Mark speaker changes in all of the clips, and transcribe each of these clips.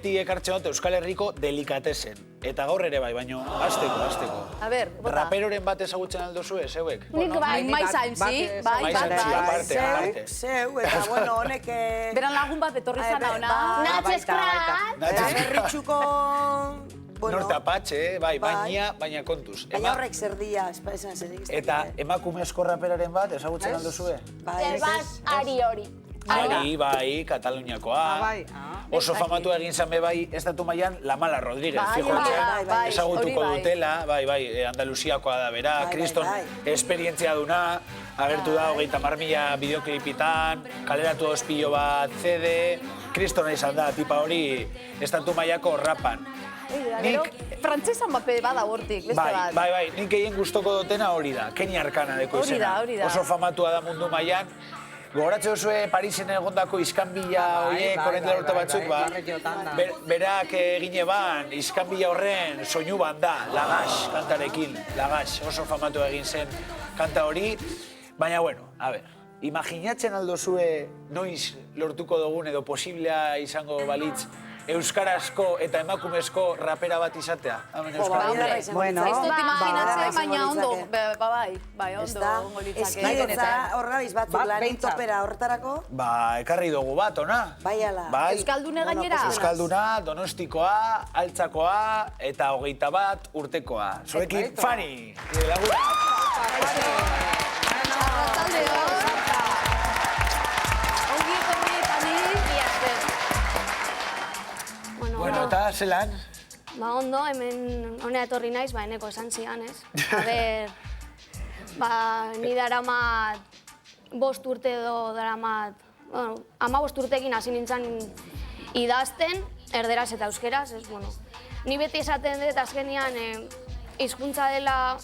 Speaker 1: ekartzen dut Euskal Herriko delikatesen. Eta gaur ere bai, baino azteko.
Speaker 2: A ber, bota.
Speaker 1: Raperoren bat ezagutzen aldozu, zeuek?
Speaker 2: Nik bai, maiz hainzi, bai.
Speaker 1: Aparte.
Speaker 3: Zeu, eta bueno, honek...
Speaker 2: Beran lagun bat etorri zana ona.
Speaker 4: Natxeskrat!
Speaker 3: Berritxuko...
Speaker 1: Norte Apache, bai, baina kontuz.
Speaker 3: Baina horrek zer dia, esan zerik.
Speaker 1: Eta emakumezko raperaren bat ezagutzen aldozue?
Speaker 4: Bat ari hori.
Speaker 1: Ari, bai, Kataluniakoa. Oso famatu egin zan bai, estatu mailan La Mala Rodríguez, fijo ezagutuko dutela, bai, Andaluziakoa da bera, kriston esperientzia duna, agertu da 30.000 bideoklipitan, kaleratu ospillo bat CD, kristona izan da, tipa hori, estatu mailako rapan.
Speaker 2: Frantzesan bat bada hortik, beste bat.
Speaker 1: Bai, nik egin gustoko dutena hori da, Kenny Arcana deko izena.
Speaker 2: Hori da.
Speaker 1: Oso famatua da mundu mailan. Gogoratzen duzue Parisen egondako iskanbila horiek, horren dela urte batzuk, berak egine ban, iskanbila horren soinu ban da, Lagash kantarekin, Lagash, oso famatu egin zen kanta hori. Baina, bueno, a ber, imaginatzen aldozue noiz lortuko dugun edo posiblea izango balitz euskarazko eta emakumezko rapera bat izatea?
Speaker 2: Bueno, ez dut imaginatzen, baina ondo, bai, ondo ongo litzake.
Speaker 3: Eskaiotza horregabiz batzuk lanin topera horretarako?
Speaker 1: Ekarri dugu bat, ona?
Speaker 3: Bai, ala.
Speaker 2: Euskaldune gainera?
Speaker 1: Euskalduna, Donostikoa, Altzako,a eta 21 urtekoa. Zuekin, Fani! Laguna! Bueno, eta zelan?
Speaker 4: Ondo, hemen honea etorri naiz, eneko esan zian, ez? A ber, ni daramat 5 urte edo daramat... Bueno, 15 urtekin hasi nintzen idazten, erderaz eta euskeraz, ez, bueno. Ni beti esaten dut azkenian hizkuntza dela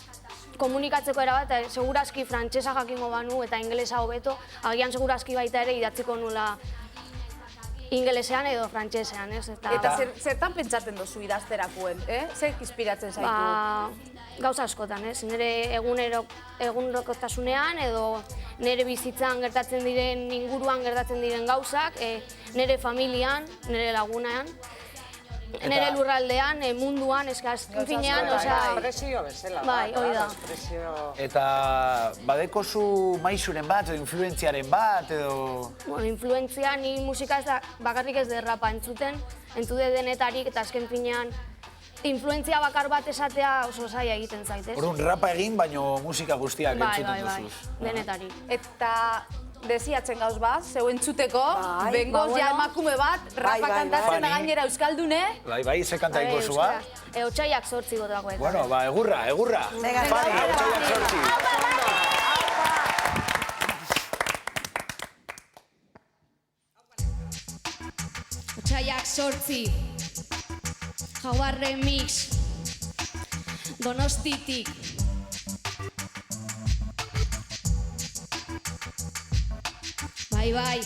Speaker 4: komunikatzeko era bat, segurazki frantsesa jakingo banu eta ingelesa hobeto, agian segurazki baita ere idatziko nula ingelesean edo frantsesean, ez?
Speaker 2: Eta zertan pentsatzen duzu idazterakuen, Zer inspiratzen zaitu?
Speaker 4: Gauza askotan, ez? Nire egunerokotasunean edo nire bizitzan gertatzen diren inguruan gertatzen diren gauzak, nire familian, nire lagunean, nire lurraldean, munduan, eskazkin finean,
Speaker 5: Presio bezala.
Speaker 4: Bai, hori da.
Speaker 1: Eta badekozu maizuren bat, edo influentziaren bat, edo...
Speaker 4: Bueno, influentzia, ni musika ez da, bakarrik ez derrapa entzuten, entzude denetarik, eta azken finean, influentzia bakar bat esatea oso zaila egiten zaitez.
Speaker 1: Orduan, rapa egin, baino musika guztiak entzuten duzuz.
Speaker 4: Bai, denetarik.
Speaker 2: Eta desiatzen gauz bat, zeu entzuteko, bengoz ja emakume bat, rapa kantatzen da gainera euskaldune.
Speaker 1: Bai, ze kanta ingo zua?
Speaker 4: Otsaiak 8 gotakoek.
Speaker 1: Bueno, egurra. Fani, Otsaiak 8.
Speaker 6: Otsaiak 8. Jaguar remix. Donostitik. Bai.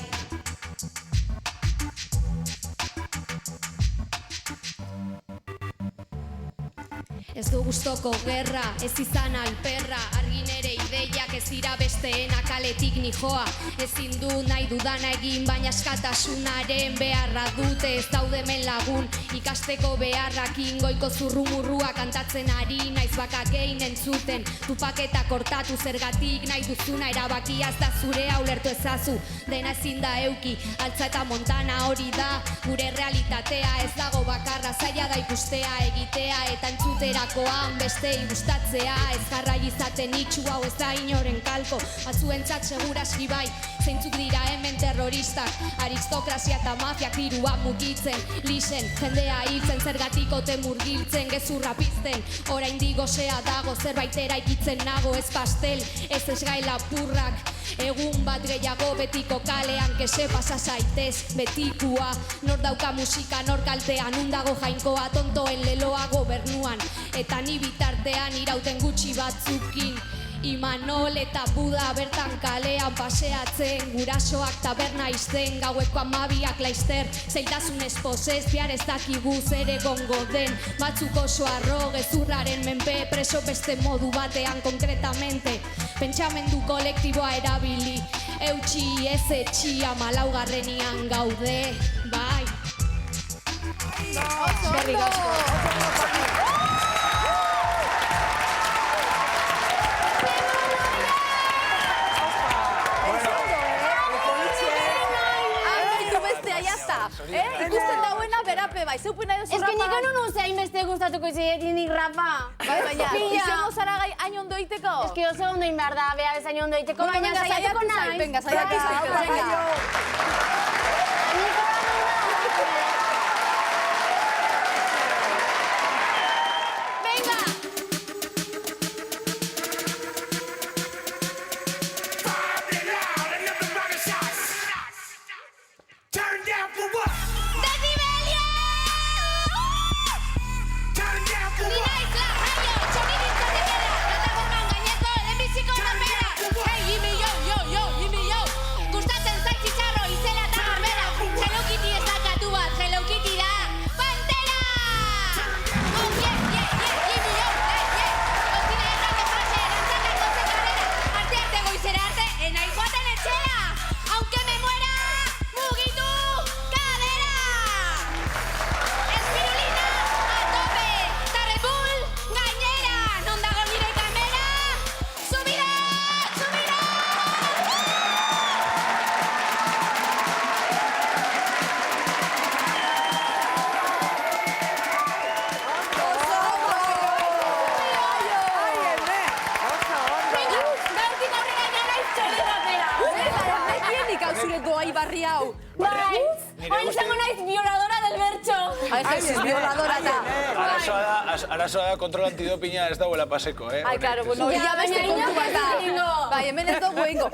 Speaker 6: Ez du gustoko gerra, ez izan alperra, argi nere ideiak ez dira besteena kaletik nijoa. Ezin du nahi dudana egin, baina askatasunaren beharra dute ez daudemen lagun. Ikasteko beharrakin goiko zurrumurrua kantatzen ari, naiz bakakein entzuten. Tupaketa kortatu zergatik nahi duzuna erabakiaz da zurea ulertu ezazu. Dena ezin da euki, altza eta montana hori da, gure realitatea ez dago bakarra zaila da ikustea egitea eta entzutera beste gustatzea, ez jarrai izaten itxu hau ez da inoren kalko. Batzuentzat seguraski bai, zeintzuk dira hemen terroristak, aristokrazia eta mafiak dirua mugitzen, lixen, jendea hiltzen, zergatik ote murgiltzen, gezurra pizten, oraindik gozea dago, zerbait eraikitzen nago, ez pastel, ez esgai lapurrak, egun bat gehiago betiko kalean, kese pasa zaitez, betikua, nor dauka musika, nor kaltean, undago jainkoa, tontoen leloa gobernuan, eta ni bitartean irauten gutxi batzukin. Imanol eta Buda bertan kalean paseatzen, gurasoak taberna izten, gaueko 12ak laizter, zeiltasun esposez, bihar ez dakigu zer egongo den, batzuk oso arro, gezurraren menpe, preso beste modu batean konkretamente, pentsamendu kolektiboa erabili, eutxi ez etxi 14garrenian gaude, bai.
Speaker 2: Eskerrik asko. Amaitu bestea, jazta. Ikusten dauena berape bai, zeupen nahi duzu
Speaker 4: Ez que
Speaker 2: rapa.
Speaker 4: nik non hainbeste gustatuko izidetik rapa.
Speaker 2: Bai, baina,
Speaker 4: Pilla.
Speaker 2: izango zara gai hain ondo egiteko?
Speaker 4: Ez que oso ondo inbehar da, bea bezain ondo egiteko,
Speaker 2: Bueno,
Speaker 4: baina
Speaker 2: venga,
Speaker 4: saiatuko
Speaker 2: saiatu zait,
Speaker 4: naiz.
Speaker 2: venga, saiatu zait, venga.
Speaker 5: Turn down for what?
Speaker 6: Decibelia!
Speaker 5: Turn down for
Speaker 6: Ni
Speaker 5: what?
Speaker 6: naiz la jaio, txominitzatekera, plataforman gaineko lehenbiziko rapera. Hey, gimme yo, yo, yo, gimme yo. Gustatzen zait txitxarro, izela eta garbera. Hello Kitty ez dakatu bat, Hello Kitty da. Pantera! Oh, yeah, yeah, yeah, gimme yo, yeah, yeah. Ozina errake frase, erantzakak dozen karrera. Arte arte goizera arte, enaiz joaten etxera. Aunque me muera, mugitu cadera. Espirulina, a tope, eta Red Bull, gainera. Non dago nire kamera? Subida, subida!
Speaker 2: Venga, gaurtik aurrera naiz txoli rapera. Nekienik hau zure doai barri hau.
Speaker 4: Bai,
Speaker 1: Nire
Speaker 4: hori
Speaker 1: uste-
Speaker 4: izango naiz violadora del bertxo.
Speaker 2: Ai, Jesus, violadora eta.
Speaker 1: Arazoa da kontrol antidopina ez dauela paseko, eh?
Speaker 2: Ai, claro, bueno,
Speaker 4: Ja,
Speaker 2: ya beste
Speaker 4: baina
Speaker 2: kontu bat da.
Speaker 4: inork ez egingo.
Speaker 2: Bai, hemen ez dugu egingo.